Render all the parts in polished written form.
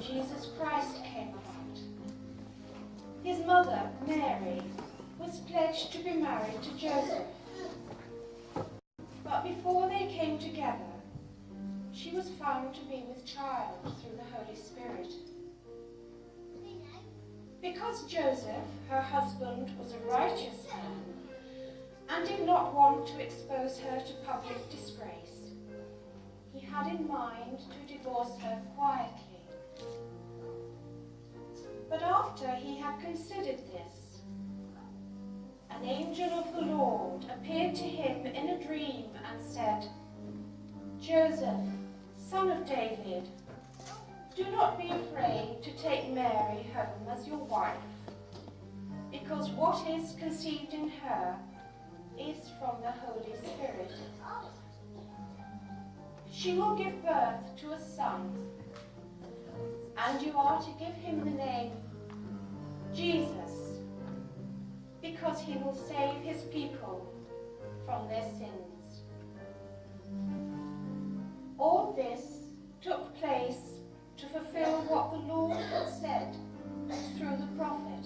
Jesus Christ came about. His mother, Mary, was pledged to be married to Joseph. But before they came together, she was found to be with child through the Holy Spirit. Because Joseph, her husband, was a righteous man and did not want to expose her to public disgrace, he had in mind to divorce her quietly. But after he had considered this, an angel of the Lord appeared to him in a dream and said, "Joseph, son of David, do not be afraid to take Mary home as your wife, because what is conceived in her is from the Holy Spirit. She will give birth to a son, and you are to give him the name Jesus, because he will save his people from their sins." All this took place to fulfill what the Lord had said through the prophet.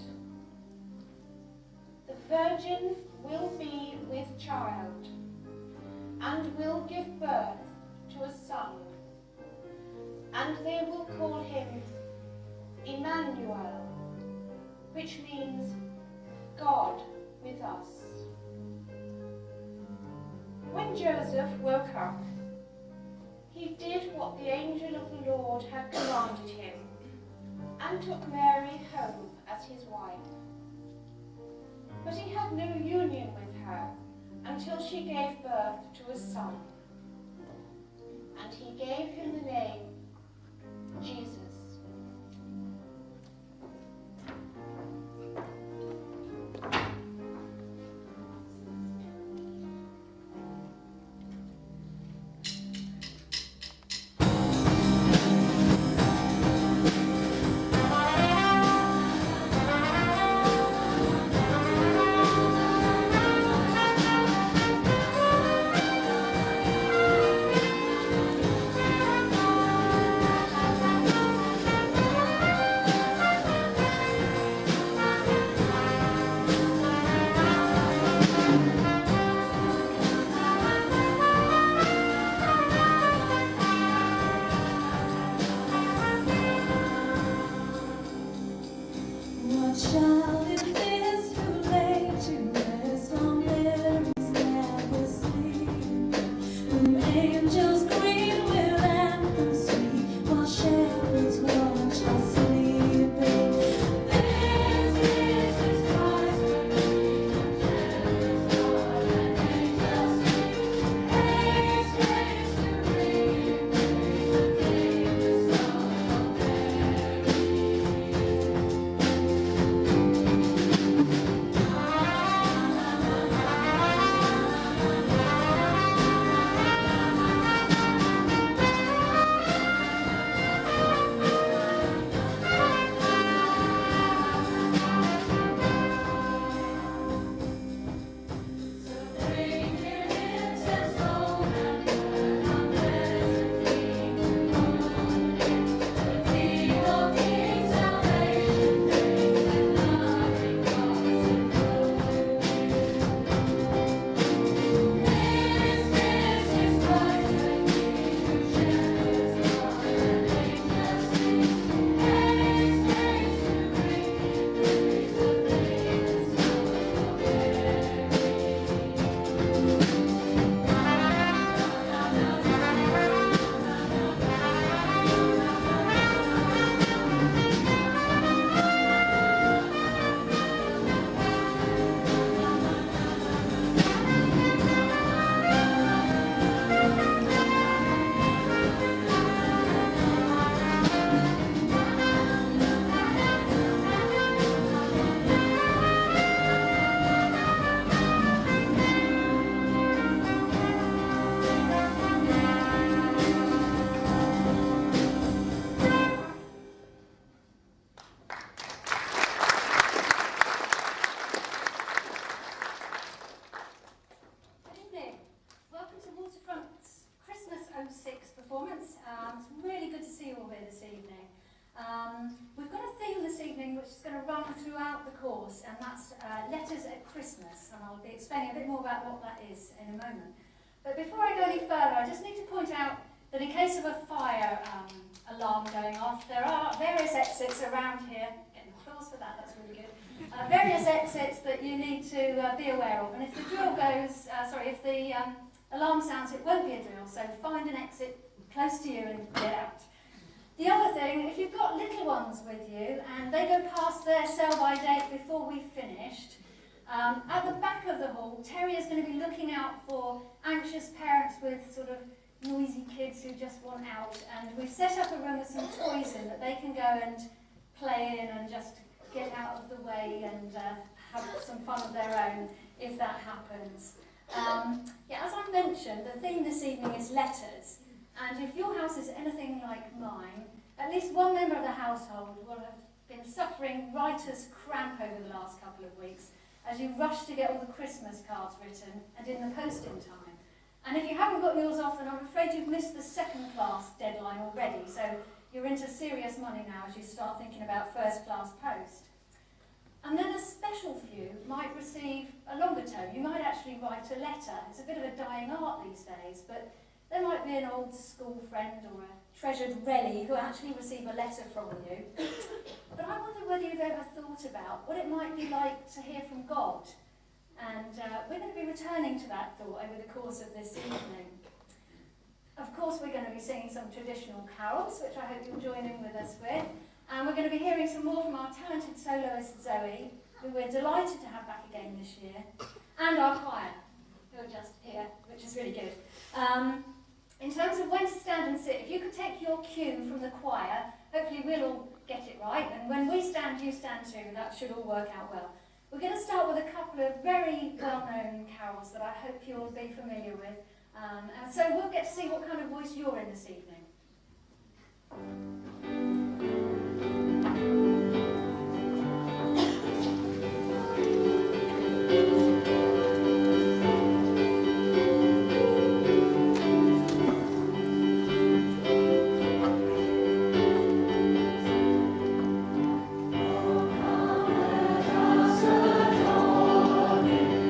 "The virgin will be with child and will give birth to a son, and they will call him Emmanuel," which means God with us. When Joseph woke up, he did what the angel of the Lord had commanded him and took Mary home as his wife. But he had no union with her until she gave birth to a son, and he gave him the name Jesus. course, and that's Letters at Christmas, and I'll be explaining a bit more about what that is in a moment. But before I go any further, I just need to point out that in case of a fire alarm going off, there are various exits around here. Getting applause for that, that's really good. Various exits that you need to be aware of, and if the drill goes, if the alarm sounds, it won't be a drill, so find an exit close to you and get out. The other thing, if you've got little ones with you and they go past their sell-by date before we've finished, at the back of the hall, Terry is going to be looking out for anxious parents with sort of noisy kids who just want out, and we've set up a room with some toys in that they can go and play in and just get out of the way and have some fun of their own if that happens. As I mentioned, the theme this evening is letters, and if your house is anything like mine, at least one member of the household will have been suffering writer's cramp over the last couple of weeks as you rush to get all the Christmas cards written and in the post in time. And if you haven't got yours off, then I'm afraid you've missed the second class deadline already, so you're into serious money now as you start thinking about first class post. And then a special few might receive a longer tome. You might actually write a letter. It's a bit of a dying art these days, but there might be an old school friend or a treasured relly who actually receive a letter from you. But I wonder whether you've ever thought about what it might be like to hear from God. And we're going to be returning to that thought over the course of this evening. Of course, we're going to be singing some traditional carols, which I hope you'll join in with us with. And we're going to be hearing some more from our talented soloist Zoe, who we're delighted to have back again this year, and our choir, who are just here, which is really good. In terms of when to stand and sit, if you could take your cue from the choir, hopefully we'll all get it right, and when we stand, you stand too. That should all work out well. We're going to start with a couple of very well-known carols that I hope you'll be familiar with, and so we'll get to see what kind of voice you're in this evening. Let us adore Him.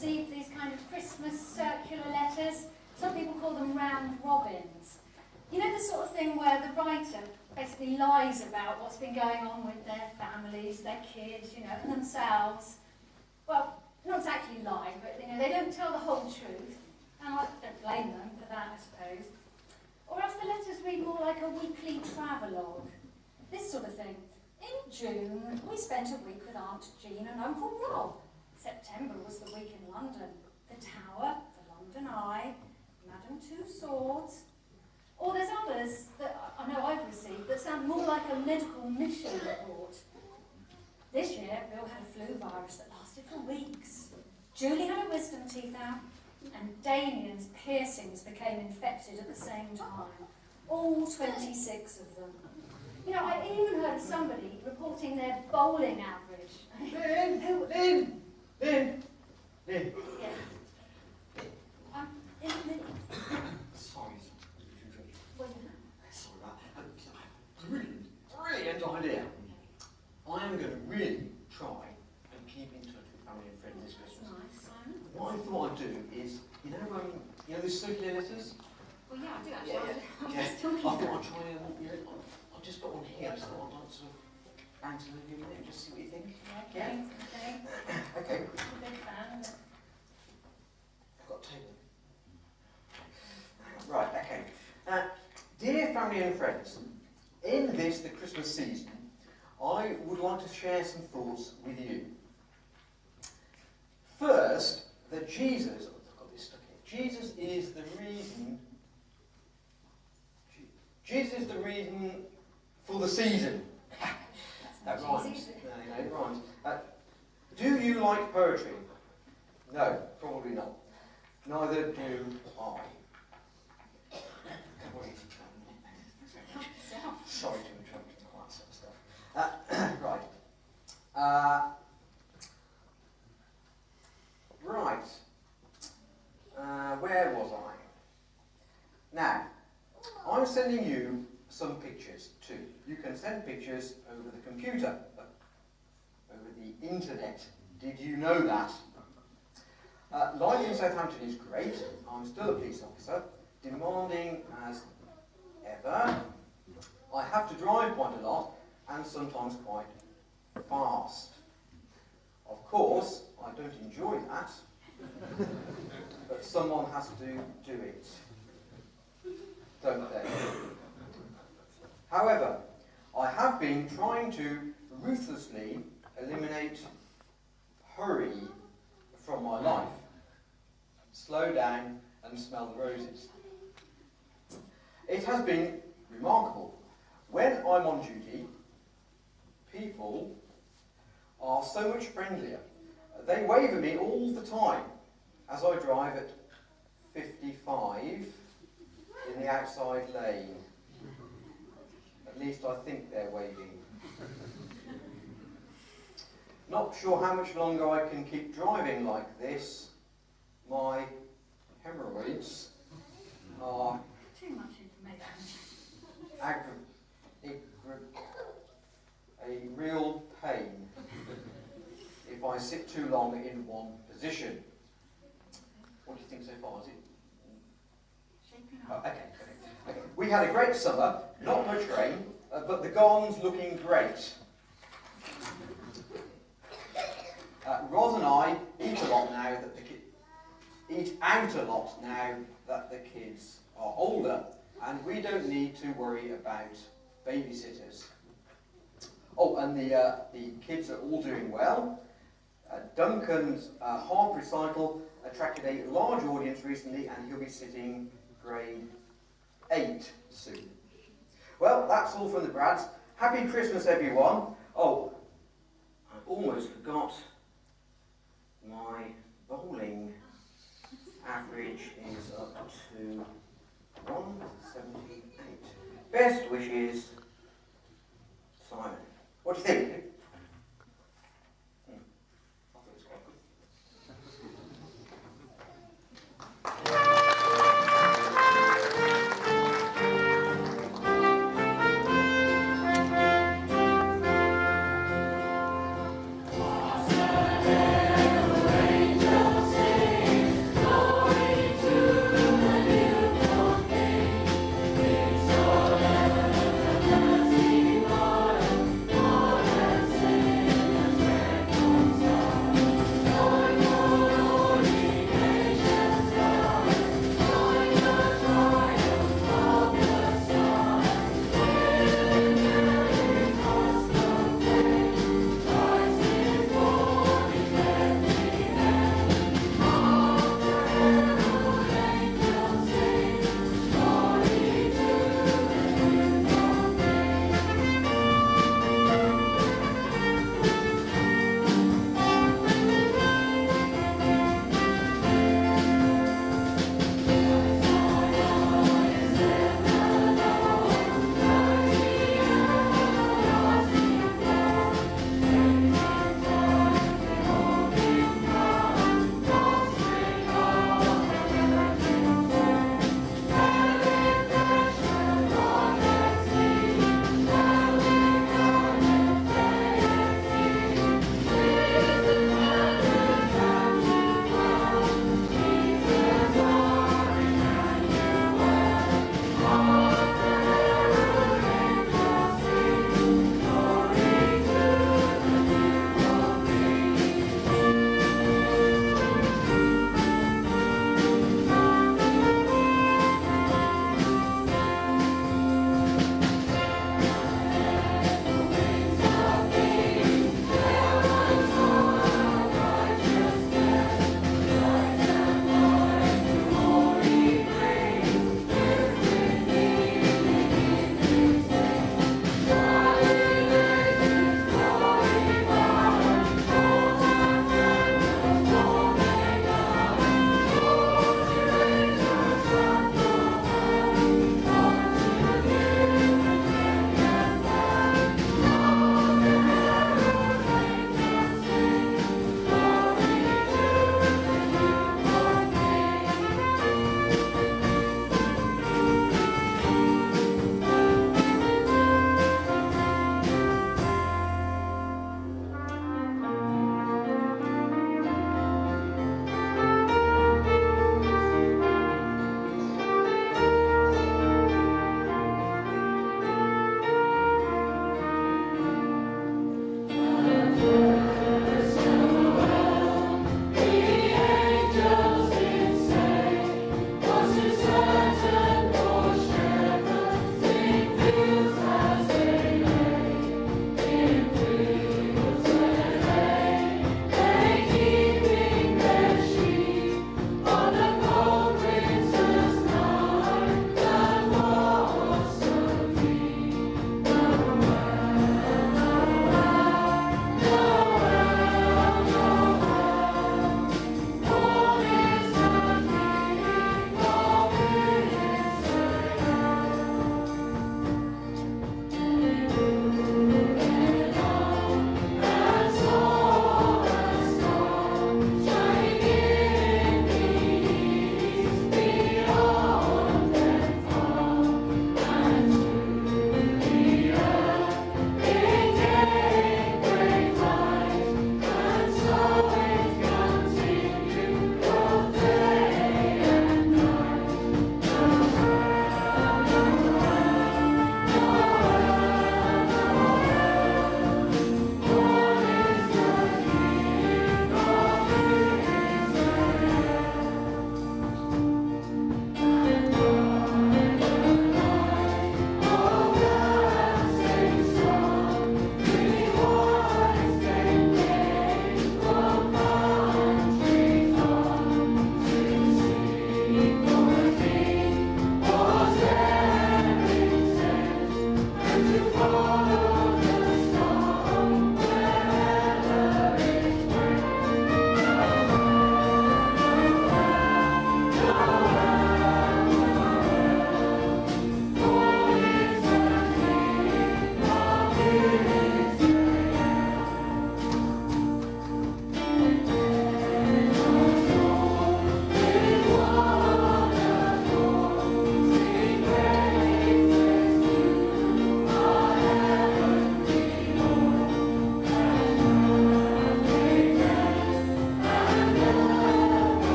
received these kind of Christmas circular letters. Some people call them round robins. You know, the sort of thing where the writer basically lies about what's been going on with their families, their kids, you know, and themselves. Well, not exactly lie, but, you know, they don't tell the whole truth. And I don't blame them for that, I suppose. Or else the letters read more like a weekly travelogue. This sort of thing. In June, we spent a week with Aunt Jean and Uncle Rob. September was the week in London. The Tower, the London Eye, Madame Tussauds. Or there's others that I know I've received that sound more like a medical mission report. This year, Bill had a flu virus that lasted for weeks. Julie had her wisdom teeth out, and Damien's piercings became infected at the same time. All 26 of them. You know, I even heard of somebody reporting their bowling average. Lynn! Yeah. Sorry. Well, you know. Sorry about that. Brilliant idea. I am going to really try and keep in touch with family and friends this Christmas. Nice, Simon. What I thought I'd do is, you know these circular letters? Well, yeah, I do actually. Yeah. I thought I'd try and, I've just got one here, so I'd like to sort of bounce a little bit and just see what you think. Okay. Okay. I'm a big fan. I've got a table. Right, okay. Dear family and friends, in this, the Christmas season, I would like to share some thoughts with you. First, that Jesus, I've got this stuck here. Jesus is the reason for the season. That rhymes. No, it rhymes. Do you like poetry? No, probably not. Neither do I. Sorry to interrupt all that sort of stuff. Right. Where was I? Now, I'm sending you some pictures too. You can send pictures over the computer, over the internet. Did you know that? Life in Southampton is great. I'm still a police officer, demanding as ever. I have to drive quite a lot, and sometimes quite fast. Of course, I don't enjoy that, but someone has to do it, don't they? However, I have been trying to ruthlessly eliminate hurry from my life. Slow down and smell the roses. It has been remarkable. When I'm on duty, people are so much friendlier. They wave at me all the time as I drive at 55 in the outside lane. At least I think they're waving. Not sure how much longer I can keep driving like this. My hemorrhoids are Too much information. a real pain if I sit too long in one position. What do you think so far? Is it? Oh, okay. We had a great summer, not much rain, but the garden's looking great. Roz and I eat a lot now that eat out a lot now that the kids are older, and we don't need to worry about babysitters. Oh, and the kids are all doing well. Duncan's harp recital attracted a large audience recently, and he'll be sitting grade 8 soon. Well, that's all from the Brads. Happy Christmas, everyone. Oh, I almost forgot. My bowling average is up to 178. Best wishes, Simon. What do you think? I thought it was quite good. Awesome.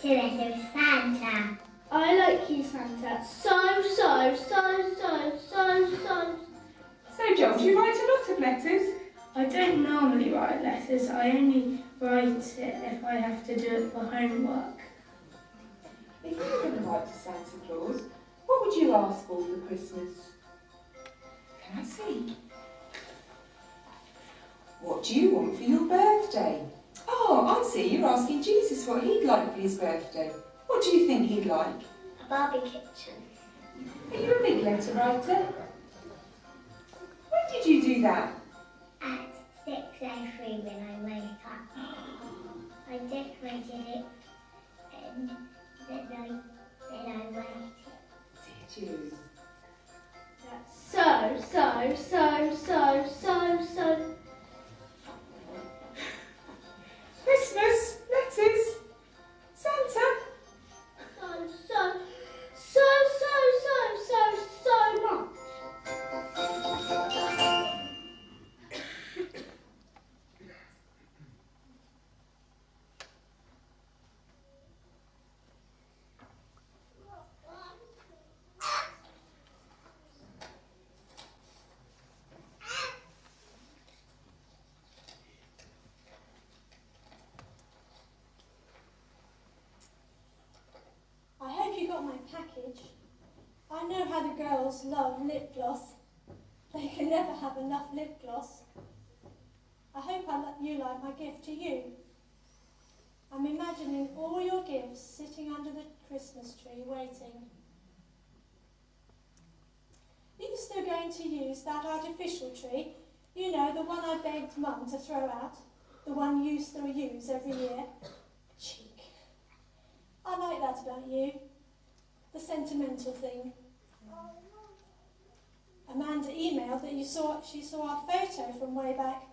to Letter with Santa. I like you, Santa. So. So, John, do you write a lot of letters? I don't normally write letters. I only write it if I have to do it for homework. If you were going to write to Santa Claus, what would you ask for Christmas? Can I see? What do you want for your birthday? Oh, I see, you're asking Jesus what he'd like for his birthday. What do you think he'd like? A Barbie kitchen. Are you a big letter writer? When did you do that? At 6:03 when I wake up. I decorated it and then I waited. Did you? So. Christmas, letters, Santa. So much. I hope you got my package. I know how the girls love lip gloss. They can never have enough lip gloss. I hope you like my gift to you. I'm imagining all your gifts sitting under the Christmas tree waiting. Are you still going to use that artificial tree? You know, the one I begged Mum to throw out. The one you still use every year. Cheek. I like that about you. The sentimental thing. Amanda emailed that she saw our photo from way back.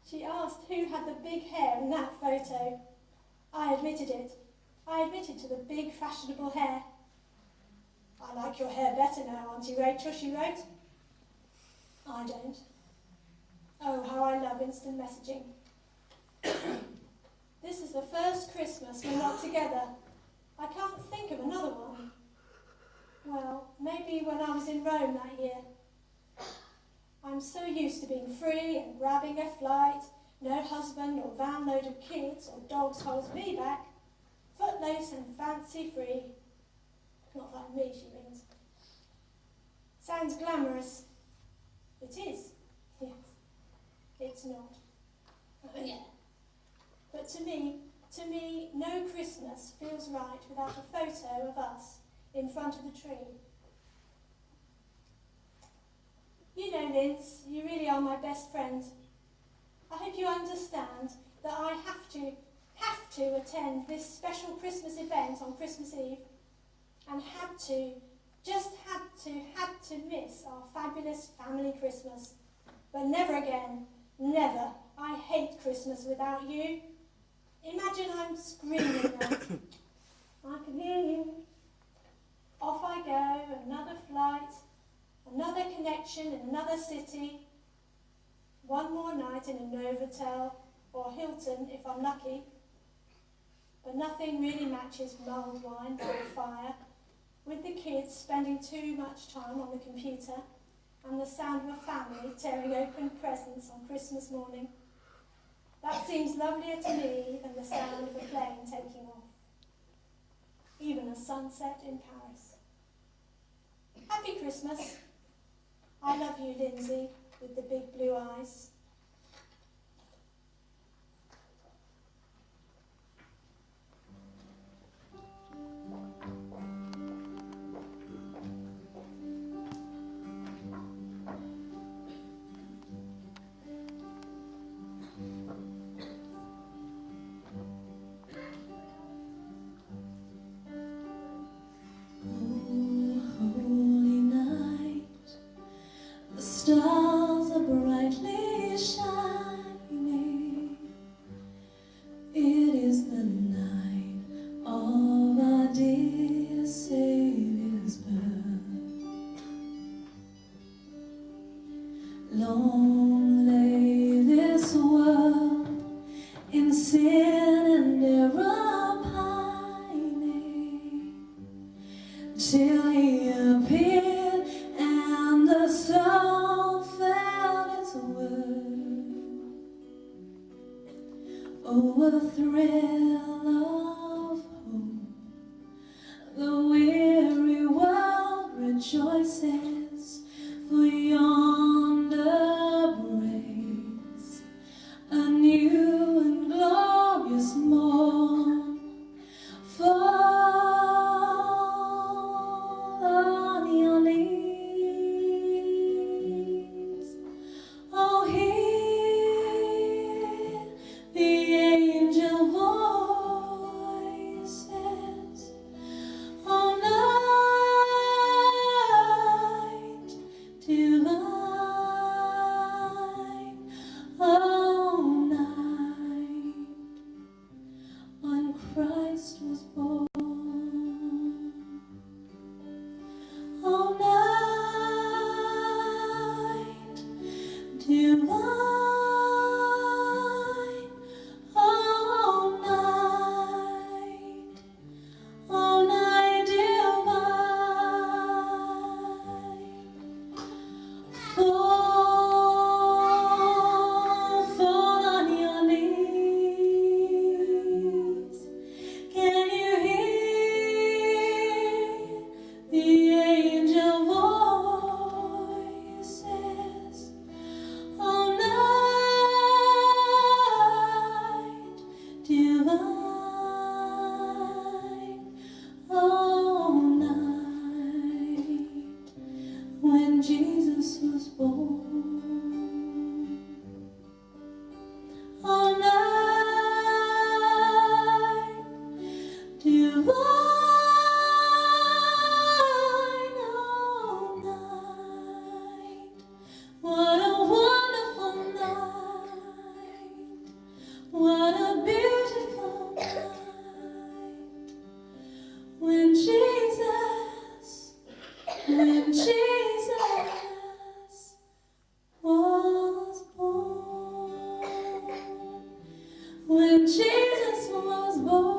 She asked who had the big hair in that photo. I admitted it. I admitted to the big fashionable hair. I like your hair better now, Auntie Rachel, she wrote. I don't. Oh, how I love instant messaging. This is the first Christmas we're not together. I can't think of another one. Well, maybe when I was in Rome that year. I'm so used to being free and grabbing a flight, no husband or van load of kids or dogs holds me back, footloose and fancy free. Not like me, she means. Sounds glamorous. It is, yes. It's not. Oh, yeah. But to me, no Christmas feels right without a photo of us in front of the tree. You know, Liz, you really are my best friend. I hope you understand that I have to attend this special Christmas event on Christmas Eve and had to miss our fabulous family Christmas. But never again, never. I hate Christmas without you. Imagine I'm screaming now. I can hear you. Off I go, another flight, another connection in another city, one more night in a Novotel or Hilton if I'm lucky. But nothing really matches mulled wine by the fire, with the kids spending too much time on the computer and the sound of a family tearing open presents on Christmas morning. That seems lovelier to me than the sound of a plane taking off. Even a sunset in Paris. Happy Christmas. I love you, Lindsay, with the big blue eyes. Stars are brightly divine all night when Jesus was born. All night divine all night. What a wonderful night. What a beautiful night. When Jesus was born. When Jesus was born.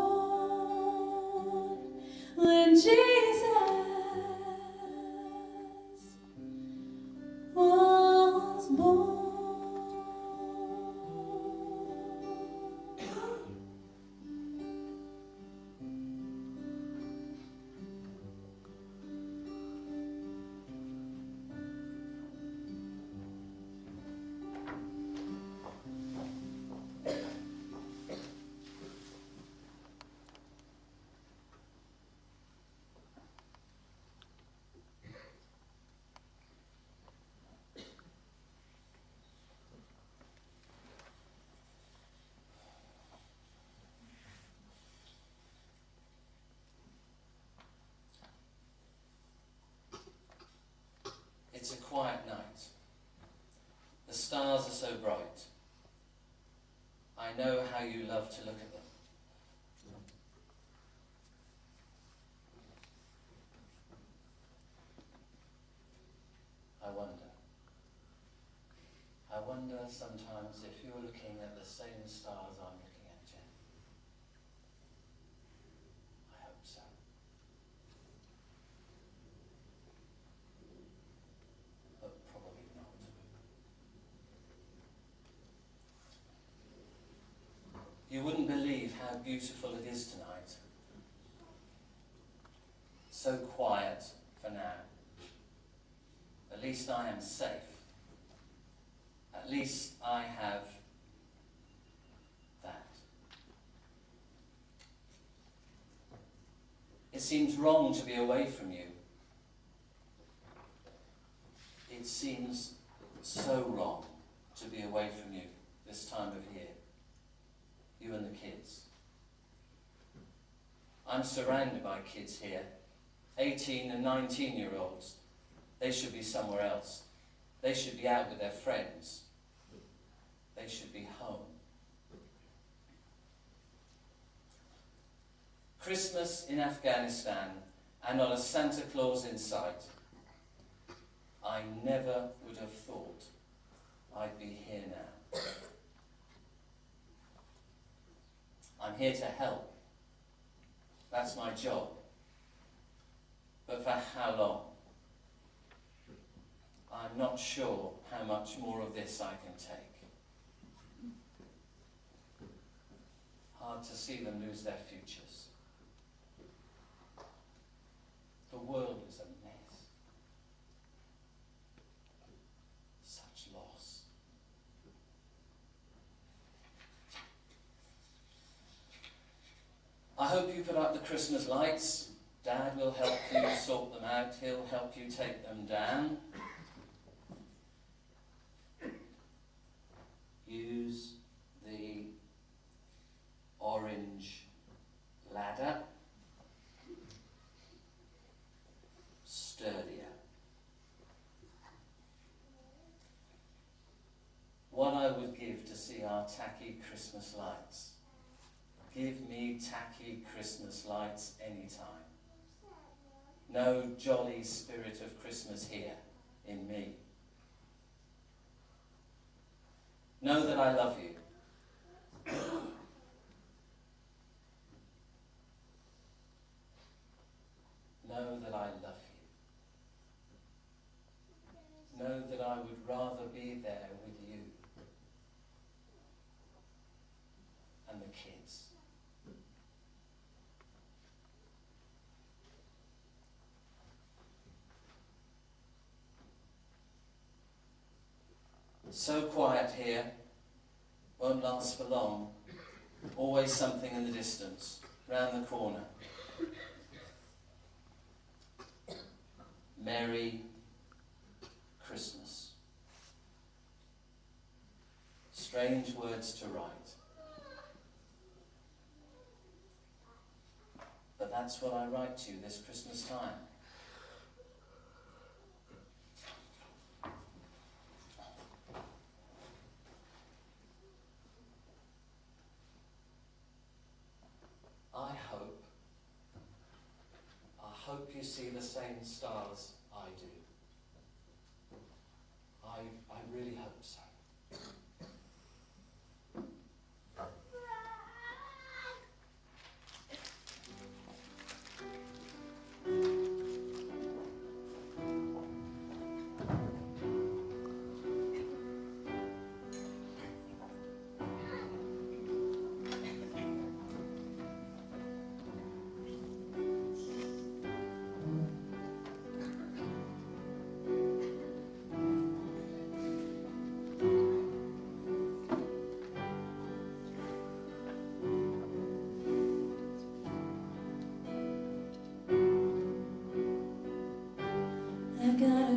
When Jesus was born. It's a quiet night. The stars are so bright. I know how you love to look at them. I wonder sometimes if you're looking at the same stars I'm looking at, Jen. I hope so. But probably not. You wouldn't believe how beautiful it is tonight. So quiet for now. At least I am safe. At least I have that. It seems wrong to be away from you. It seems so wrong to be away from you this time of year. You and the kids. I'm surrounded by kids here, 18 and 19-year-olds. They should be somewhere else. They should be out with their friends. They should be home. Christmas in Afghanistan and not a Santa Claus in sight. I never would have thought I'd be here now. I'm here to help. That's my job. But for how long? I'm not sure how much more of this I can take. Hard to see them lose their futures. The world is a mess. Such loss. I hope you put up the Christmas lights. Dad will help you sort them out. He'll help you take them down. Use the orange ladder. Sturdier. What I would give to see our tacky Christmas lights. Give me tacky Christmas lights anytime. No jolly spirit of Christmas here in me. Know that I love you. Know that I love you. Know that I would rather be there with you and the kids. So quiet here, won't last for long. Always something in the distance, round the corner. Merry Christmas. Strange words to write. But that's what I write to you this Christmas time. I hope you see the same stars I do. I really hope so.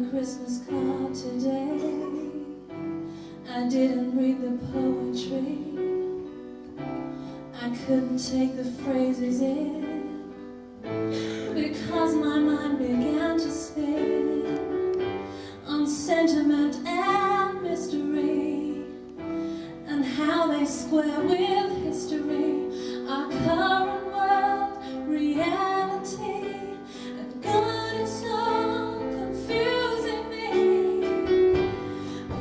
Christmas card today. I didn't read the poetry. I couldn't take the phrases in because my mind began to spin on sentiment and mystery and how they square with history, our current world reality, and God, it's so confusing me.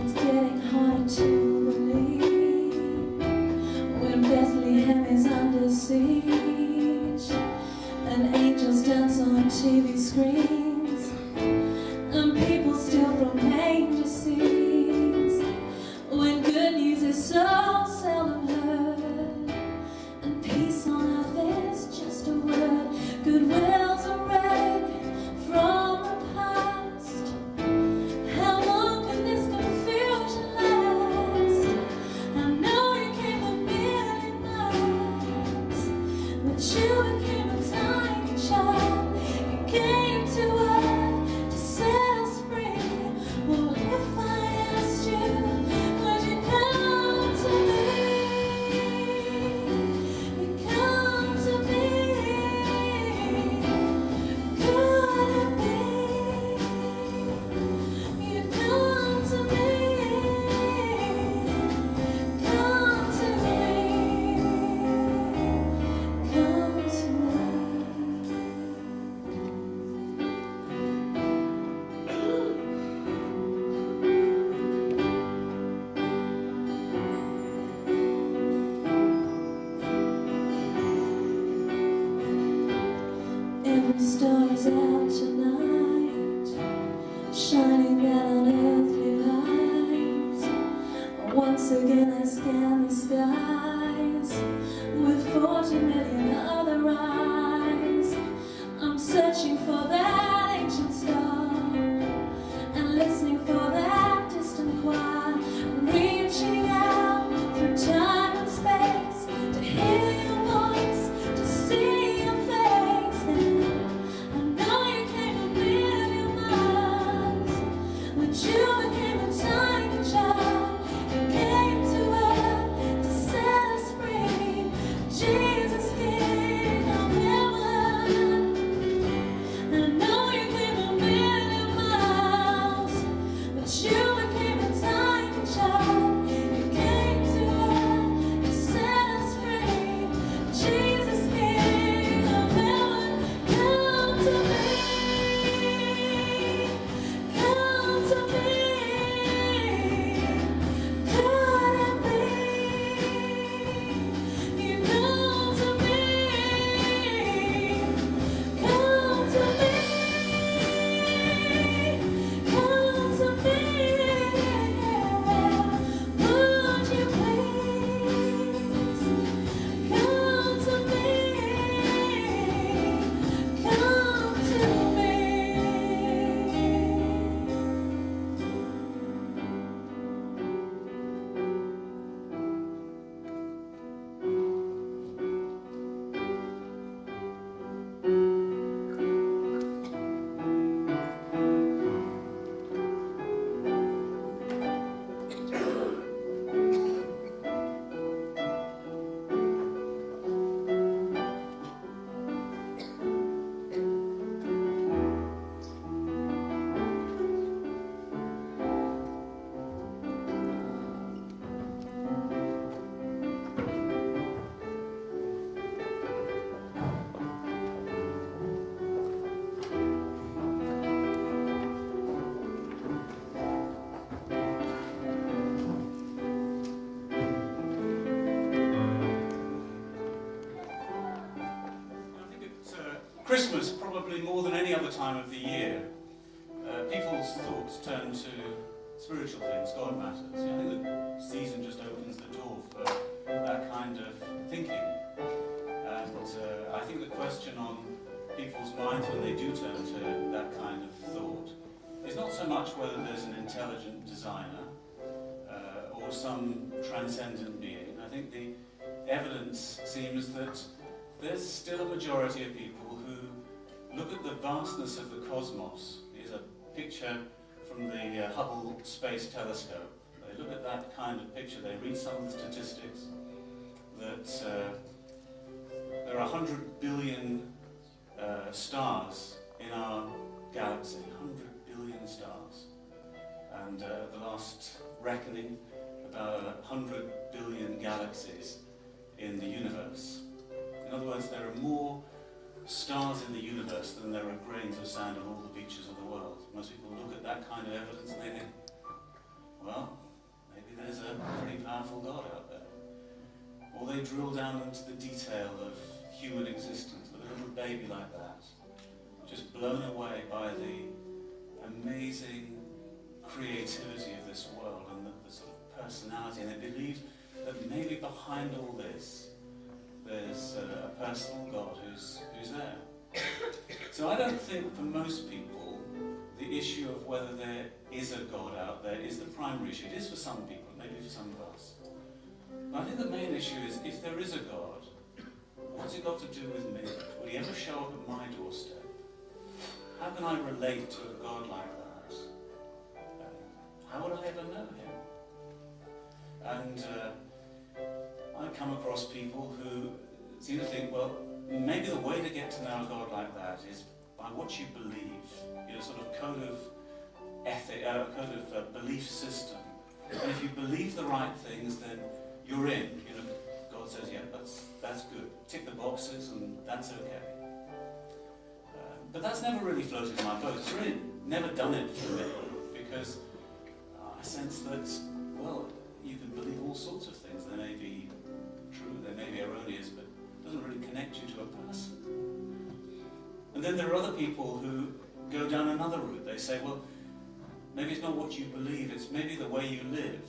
It's getting harder to believe when Bethlehem is under siege and angels dance on TV screens and people steal from manger scenes, when good news is so seldom heard and peace on earth is just a word. Goodwill's a relic from the past. How long can this confusion last? I know you came a million miles, but you became a tiny child. You came to earth to set us free. Well, if I asked you, would you come to me? You come to me. Could it be? You come to me. Come to me. Come to me. Every star is out tonight, shining that unearthly light. Once again I scan the skies with 40 million other eyes. I'm searching for that ancient star and listening for that distant choir, reaching out through time and space to hear your voice, to see your face. And I know you came a million miles, but you became a tiny child. You came to earth to set Christmas, probably more than any other time of the year, people's thoughts turn to spiritual things, God matters. I think the season just opens the door for that kind of thinking. And I think the question on people's minds when they do turn to that kind of thought is not so much whether there's an intelligent designer or some transcendent being. I think the evidence seems that there's still a majority of people who look at the vastness of the cosmos. Here's a picture from the Hubble Space Telescope. They look at that kind of picture, they read some of the statistics that there are 100 billion stars in our galaxy, 100 billion stars. And the last reckoning, about 100 billion galaxies in the universe. In other words, there are more stars in the universe than there are grains of sand on all the beaches of the world. Most people look at that kind of evidence and they think, well, maybe there's a pretty powerful God out there. Or they drill down into the detail of human existence, look at a little baby like that, just blown away by the amazing creativity of this world and the sort of personality, and they believe that maybe behind all this there's a personal God who's there. So I don't think for most people the issue of whether there is a God out there is the primary issue. It is for some people, maybe for some of us. But I think the main issue is, if there is a God, what's it got to do with me? Will he ever show up at my doorstep? How can I relate to a God like that? How would I ever know him? And I come across people who seem to think, well, maybe the way to get to know a God like that is by what you believe, sort of code of ethic, code of belief system. And if you believe the right things, then you're in. God says, yeah, that's good. Tick the boxes, and that's okay. But that's never really floated in my boat. It's really never done it for me, because I sense that, well, you can believe all sorts of things. They may be true, they may be erroneous, but it doesn't really connect you to a person. And then there are other people who go down another route. They say, well, maybe it's not what you believe, it's maybe the way you live.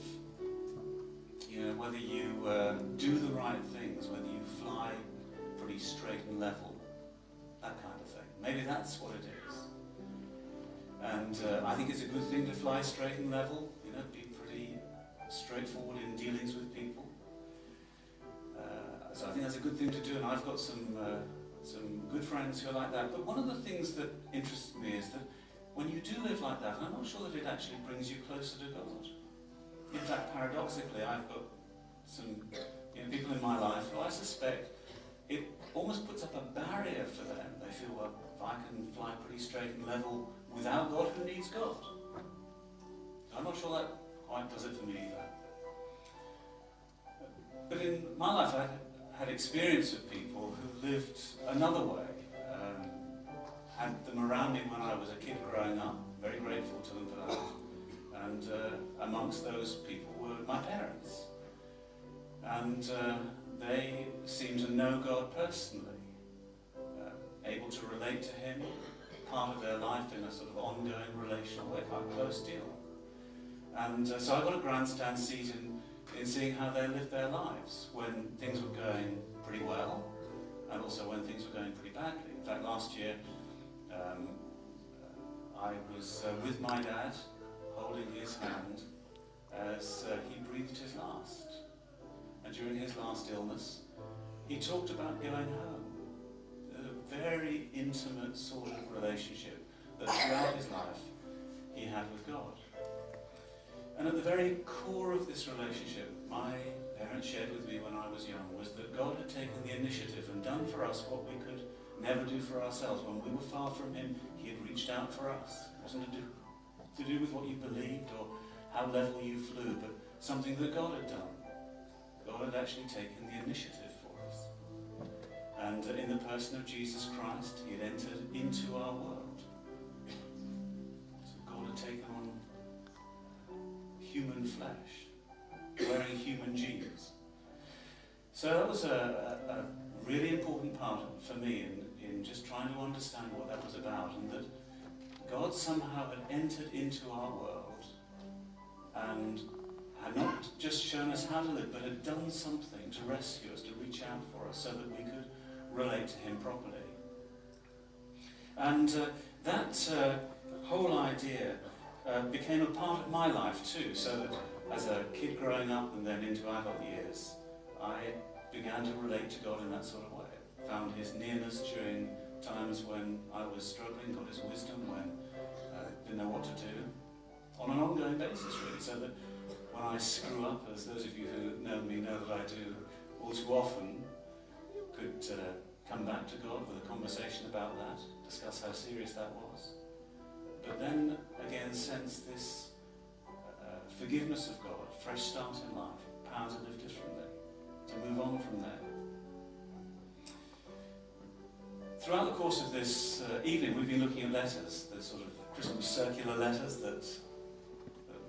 Whether you do the right things, whether you fly pretty straight and level, that kind of thing. Maybe that's what it is. And I think it's a good thing to fly straight and level, be pretty straightforward in dealings with people. So I think that's a good thing to do, and I've got some good friends who are like that. But one of the things that interests me is that when you do live like that, I'm not sure that it actually brings you closer to God. In fact, paradoxically, I've got some people in my life who I suspect it almost puts up a barrier for them. They feel, well, if I can fly pretty straight and level without God, who needs God? I'm not sure that quite does it for me either. But in my life, I had experience of people who lived another way. Had them around me when I was a kid growing up. Very grateful to them for that. And amongst those people were my parents. And they seemed to know God personally, able to relate to him, part of their life in a sort of ongoing relational way, quite a close deal. And so I got a grandstand seat in seeing how they lived their lives when things were going pretty well, and also when things were going pretty badly. In fact, last year I was with my dad, holding his hand as he breathed his last. And during his last illness, he talked about going home. A very intimate sort of relationship that throughout his life he had with God. And at the very core of this relationship, my parents shared with me when I was young, was that God had taken the initiative and done for us what we could never do for ourselves. When we were far from him, he had reached out for us. It wasn't to do with what you believed or how level you flew, but something that God had done. God had actually taken the initiative for us. And in the person of Jesus Christ, he had entered into our world. So God had taken on human flesh, wearing human genes. So that was a really important part for me in just trying to understand what that was about, and that God somehow had entered into our world and had not just shown us how to live, but had done something to rescue us, to reach out for us, so that we could relate to him properly. And that whole idea became a part of my life too, so that as a kid growing up and then into adult years, I began to relate to God in that sort of way. Found his nearness during times when I was struggling, got his wisdom when I didn't know what to do, on an ongoing basis really, so that when I screw up, as those of you who know me know that I do all too often, could come back to God with a conversation about that, discuss how serious that was. But then again sense this forgiveness of God, fresh start in life, power to live differently, to move on from there. Throughout the course of this evening, we've been looking at letters, the sort of Christmas circular letters that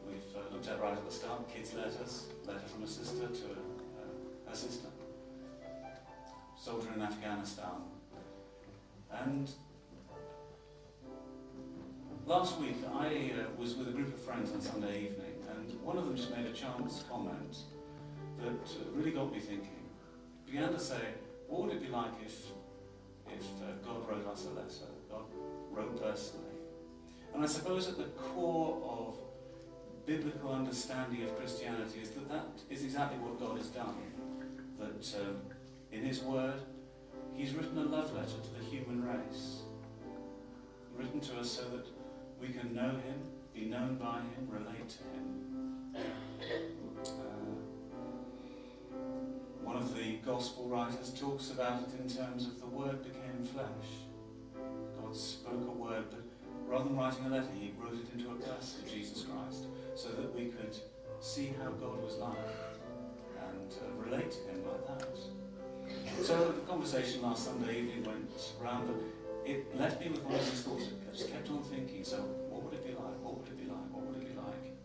we've looked at right at the start, kids' letters, letter from a sister to her sister, soldier in Afghanistan. And last week I was with a group of friends on Sunday evening, and one of them just made a chance comment that really got me thinking. Began to say, what would it be like if God wrote us a letter, God wrote personally? And I suppose at the core of biblical understanding of Christianity is that is exactly what God has done. That in his word, he's written a love letter to the human race. Written to us so that we can know him, be known by him, relate to him. One of the gospel writers talks about it in terms of the word became flesh. God spoke a word, but rather than writing a letter, he wrote it into a person, Jesus Christ, so that we could see how God was like and relate to him like that. So the conversation last Sunday evening went round, but it left me with one of these thoughts. I just kept on thinking, so what would it be like? What would it be like? What would it be like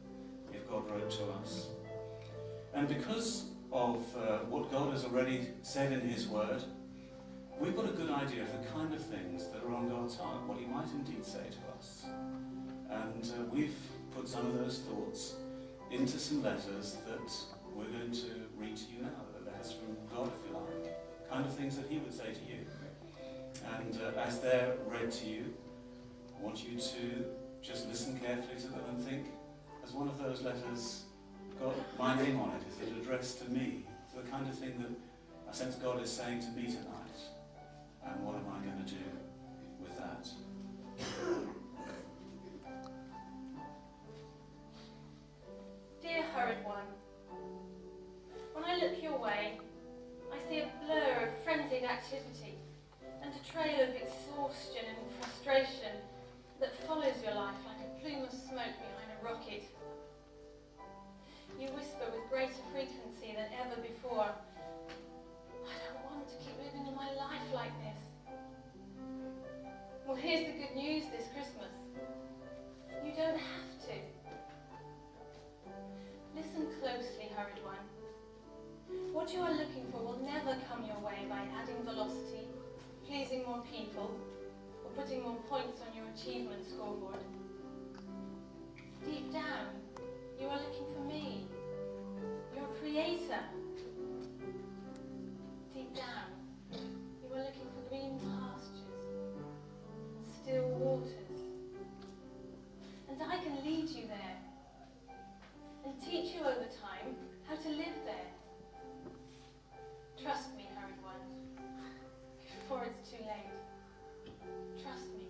if God wrote to us? And because of what God has already said in his word, we've got a good idea of the kind of things that are on God's heart, what he might indeed say to us. And we've put some of those thoughts into some letters that we're going to read to you now, the letters from God, if you like, kind of things that he would say to you. And as they're read to you, I want you to just listen carefully to them and think, has one of those letters got my name on it? Is it addressed to me? It's the kind of thing that I sense God is saying to me tonight. And what am I going to do with that? Dear hurried one, when I look your way, I see a blur of frenzied activity and a trail of exhaustion and frustration that follows your life like a plume of smoke behind a rocket. You whisper with greater frequency than ever before, I don't want to keep living in my life like this. Well, here's the good news this Christmas. You don't have to. Listen closely, hurried one. What you are looking for will never come your way by adding velocity, pleasing more people, or putting more points on your achievement scoreboard. Deep down, you are looking for me, your creator. Deep down, you are looking for green pastures and still waters. And I can lead you there and teach you over time how to live there. Trust me, hurried one, before it's too late. Trust me.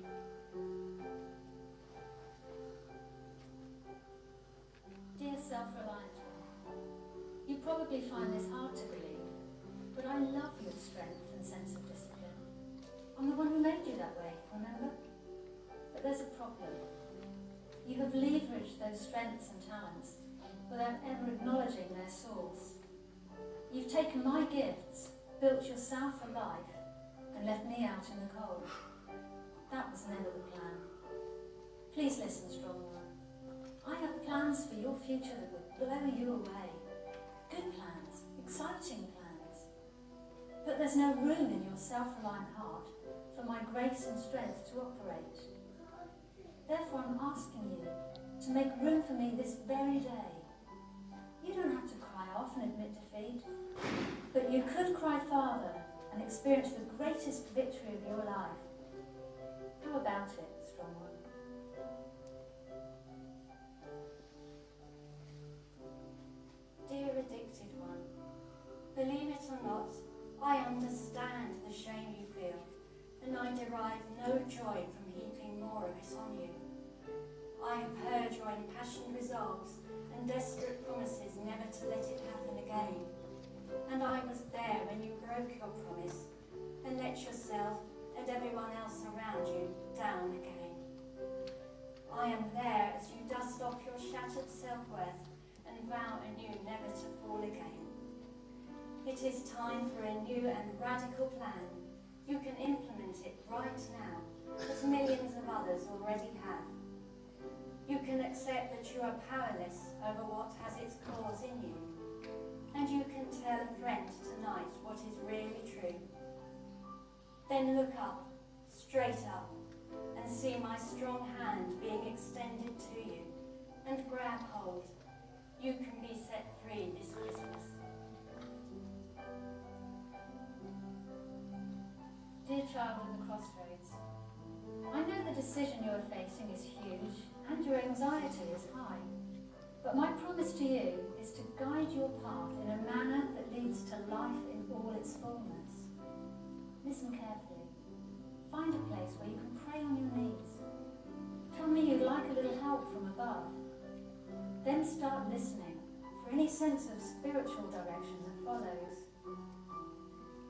Dear self-reliant one, you probably find this hard to believe, but I love your strength and sense of discipline. I'm the one who made you that way, remember? But there's a problem. You have leveraged those strengths and talents without ever acknowledging their source. You've taken my gifts, built yourself a life, and left me out in the cold. That was never the plan. Please listen, strong one. I have plans for your future that would blow you away. Good plans, exciting plans. but there's no room in your self-reliant heart for my grace and strength to operate. Therefore, I'm asking you to make room for me this very day. You don't have to cry off and admit defeat, but you could cry Father and experience the greatest victory of your life. How about it, strong one? Dear addicted one, believe it or not, I understand the shame you feel, and I derive no joy from heaping more of it on you. I have heard your impassioned resolves and desperate promises never to let it happen again, and I was there when you broke your promise and let yourself and everyone else around you down again. I am there as you dust off your shattered self-worth and vow anew never to fall again. It is time for a new and radical plan. You can implement it right now, as millions of others already have. You can accept that you are powerless over what has its claws in you, and you can tell a friend tonight what is really true. Then look up, straight up, and see my strong hand being extended to you, and grab hold. You can be set free this Christmas. Dear child in the crossroads, I know the decision you are facing is huge and your anxiety is high, but my promise to you is to guide your path in a manner that leads to life in all its fullness. Listen carefully. Find a place where you can pray on your knees. Tell me you'd like a little help from above. Then start listening for any sense of spiritual direction that follows.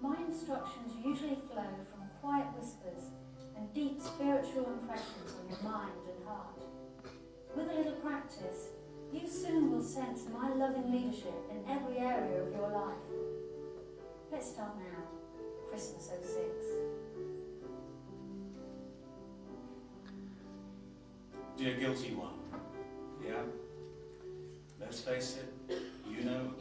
My instructions usually flow from quiet whispers and deep spiritual impressions on your mind and heart. With a little practice, you soon will sense my loving leadership in every area of your life. Let's start now, Christmas 06. Dear guilty one, yeah, let's face it, you know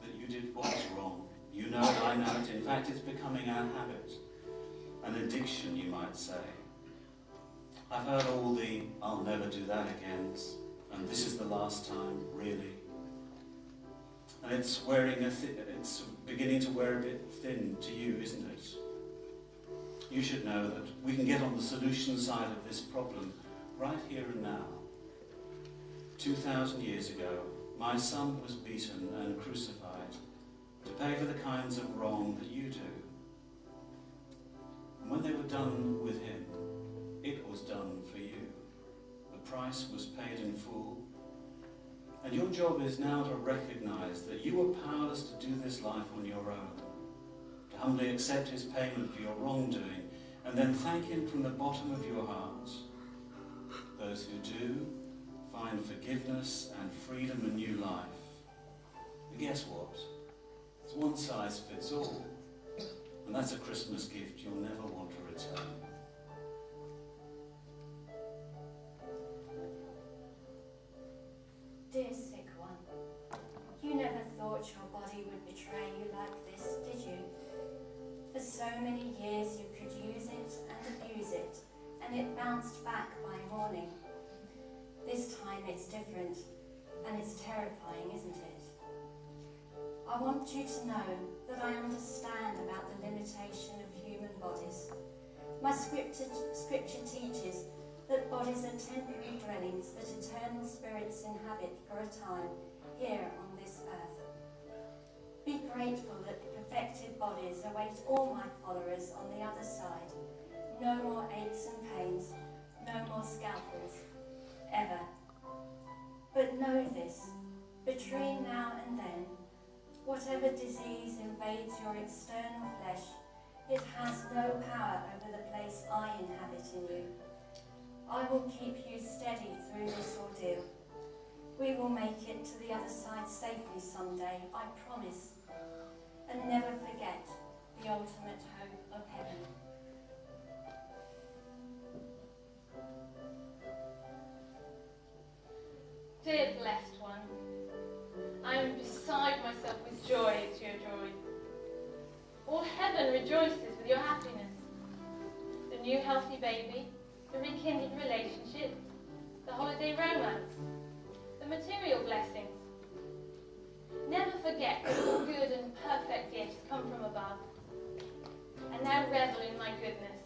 that you did what was wrong. You know it, I know it. In fact, it's becoming our habit. An addiction, you might say. I've heard all the "I'll never do that again," and "this is the last time," really. And it's it's beginning to wear a bit thin to you, isn't it? You should know that we can get on the solution side of this problem right here and now. 2,000 years ago, my son was beaten and crucified to pay for the kinds of wrong that you do. And when they were done with him, it was done for you. The price was paid in full. And your job is now to recognize that you were powerless to do this life on your own, to humbly accept his payment for your wrongdoing, and then thank him from the bottom of your heart. Those who do find forgiveness and freedom and new life. And guess what? It's one size fits all. And that's a Christmas gift you'll never want to return. Dear sick one, you never thought your body would betray you like this, did you? For so many years you could use it and abuse it, and it bounced back by morning. This time it's different, and it's terrifying, isn't it? I want you to know that I understand about the limitation of human bodies. My scripture teaches that bodies are temporary dwellings that eternal spirits inhabit for a time here on this earth. Be grateful that perfected bodies await all my followers on the other side. No more aches and pains, no more scalpels, ever. But know this, between now and then, whatever disease invades your external flesh, it has no power over the place I inhabit in you. I will keep you steady through this ordeal. We will make it to the other side safely someday, I promise. And never forget the ultimate hope of heaven. Dear blessed one, I am beside myself with joy at your joy. All heaven rejoices with your happiness. The new healthy baby, the rekindled relationship, the holiday romance, the material blessings. Never forget that all good and perfect gifts come from above. And now revel in my goodness.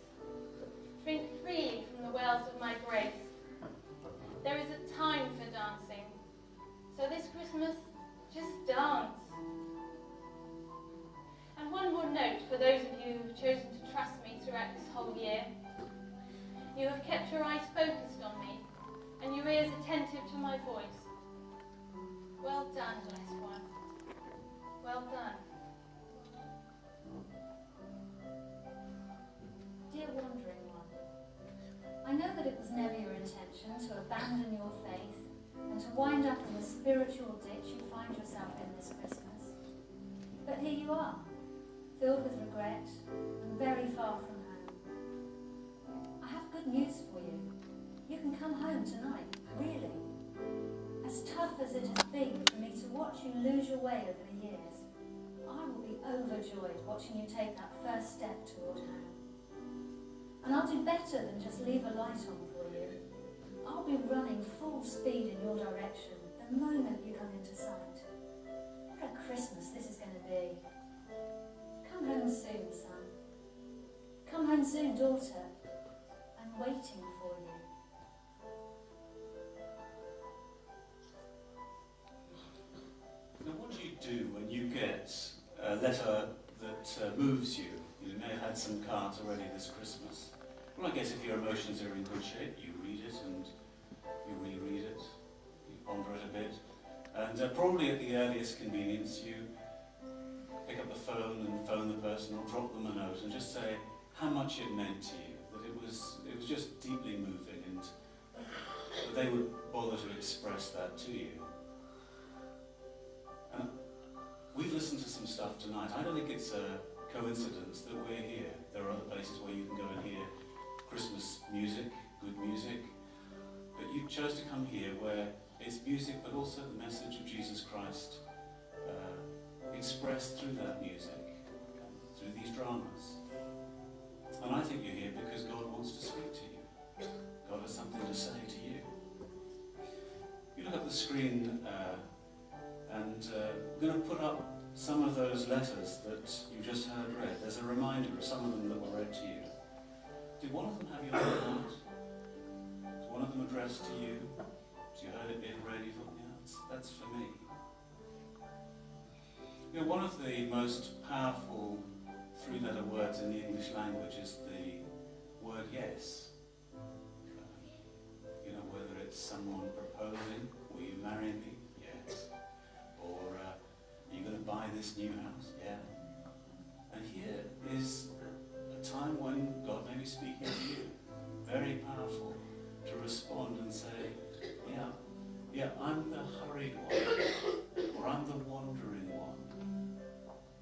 Drink freely from the wells of my grace. There is a time for dancing. So this Christmas, just dance. And one more note for those of you who have chosen to trust me throughout this whole year. You have kept your eyes focused on me and your ears attentive to my voice. Well done, blessed one. Well done. Dear wandering one, I know that it was never your intention to abandon your faith and to wind up in the spiritual ditch you find yourself in this Christmas. But here you are, filled with regret and very far from home. I have good news for you. You can come home tonight, really. As tough as it has been for me to watch you lose your way over the years, I will be overjoyed watching you take that first step toward home. And I'll do better than just leave a light on for you. I'll be running full speed in your direction the moment you come into sight. What a Christmas this is going to be. Come home soon, son. Come home soon, daughter. I'm waiting for you. Now, what do you do when you get a letter that moves you? You may have had some cards already this Christmas. Well, I guess if your emotions are in good shape, you read it and you reread it, you ponder it a bit, and probably at the earliest convenience you pick up the phone and phone the person or drop them a note and just say how much it meant to you, that it was just deeply moving and that they would bother to express that to you. And we've listened to some stuff tonight. I don't think it's a coincidence that we're here. There are other places where you can go and hear Christmas music, good music, but you chose to come here where it's music but also the message of Jesus Christ expressed through that music, through these dramas. And I think you're here because God wants to speak to you. God has something to say to you. You look at the screen and I'm going to put up some of those letters that you just heard read. There's a reminder of some of them that were read to you. Did one of them have your name on it? Was one of them addressed to you? As you heard it being read, you thought, yeah, that's for me. You know, one of the most powerful three-letter words in the English language is the word yes. You know, whether it's someone proposing, will you marry me? Yes. Or are you going to buy this new house? Yeah. And here is a time when God may be speaking to you. Very powerful to respond and say, yeah, I'm the hurried one, or I'm the wandering one,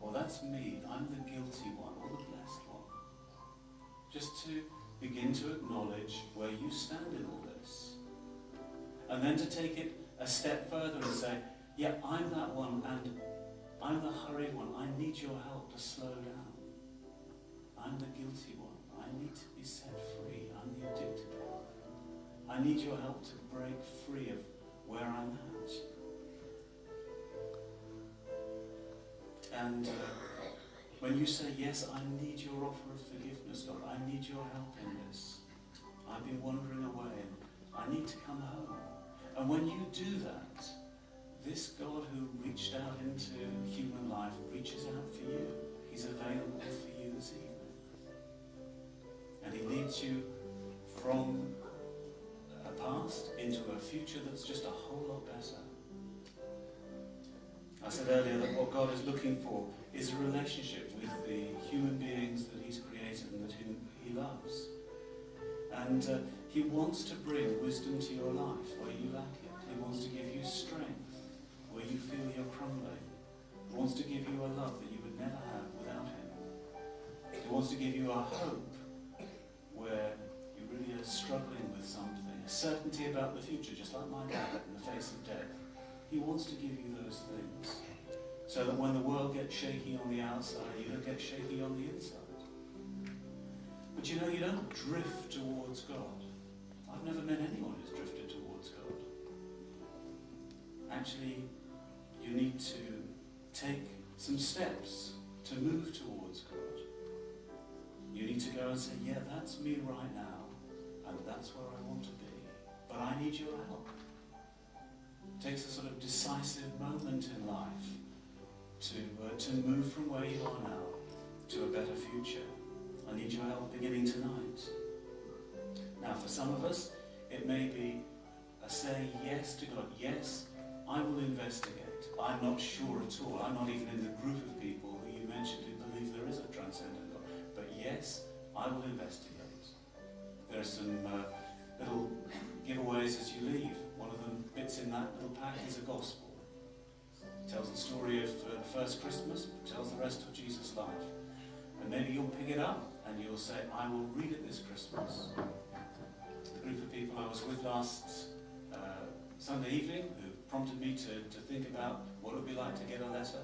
or that's me, I'm the guilty one, or the blessed one. Just to begin to acknowledge where you stand in all this. And then to take it a step further and say, yeah, I'm that one, and I'm the hurried one. I need your help to slow down. I'm the guilty one. I need to be set free. I'm the addicted one. I need your help to break free of where I'm at. And when you say, yes, I need your offer of forgiveness, God, I need your help in this. I've been wandering away and I need to come home. And when you do that, this God who reached out into human life reaches out for you. He's available for you this evening. And he leads you from a past into a future that's just a whole lot better. I said earlier that what God is looking for is a relationship with the human beings that he's created and that he loves. And he wants to bring wisdom to your life where you lack it. He wants to give you strength where you feel you're crumbling. He wants to give you a love that you would never have without him. He wants to give you a hope where you really are struggling with something, a certainty about the future, just like my dad in the face of death. He wants to give you those things so that when the world gets shaky on the outside, you don't get shaky on the inside. But you know, you don't drift towards God. I've never met anyone who's drifted towards God. Actually, you need to take some steps to move towards God. You need to go and say, yeah, that's me right now, and that's where I want to be. But I need your help. It takes a sort of decisive moment in life to move from where you are now to a better future. I need your help beginning tonight. Now, for some of us, it may be a saying yes to God. Yes, I will investigate. I'm not sure at all. I'm not even in the group of people who you mentioned who believe there is a transcendent God. But yes, I will investigate. There are some little giveaways as you leave. One of them, bits in that little pack, is a gospel. It tells the story of the first Christmas, it tells the rest of Jesus' life. And maybe you'll pick it up and you'll say, I will read it this Christmas. The group of people I was with last Sunday evening, who prompted me to think about what it would be like to get a letter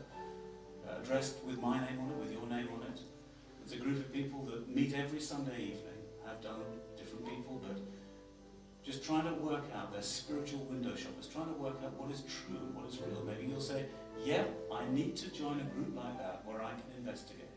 addressed with my name on it, with your name on it. It's a group of people that meet every Sunday evening, have done, different people, but just trying to work out, they're spiritual window shoppers, trying to work out what is true and what is real. Maybe you'll say, yeah, I need to join a group like that where I can investigate.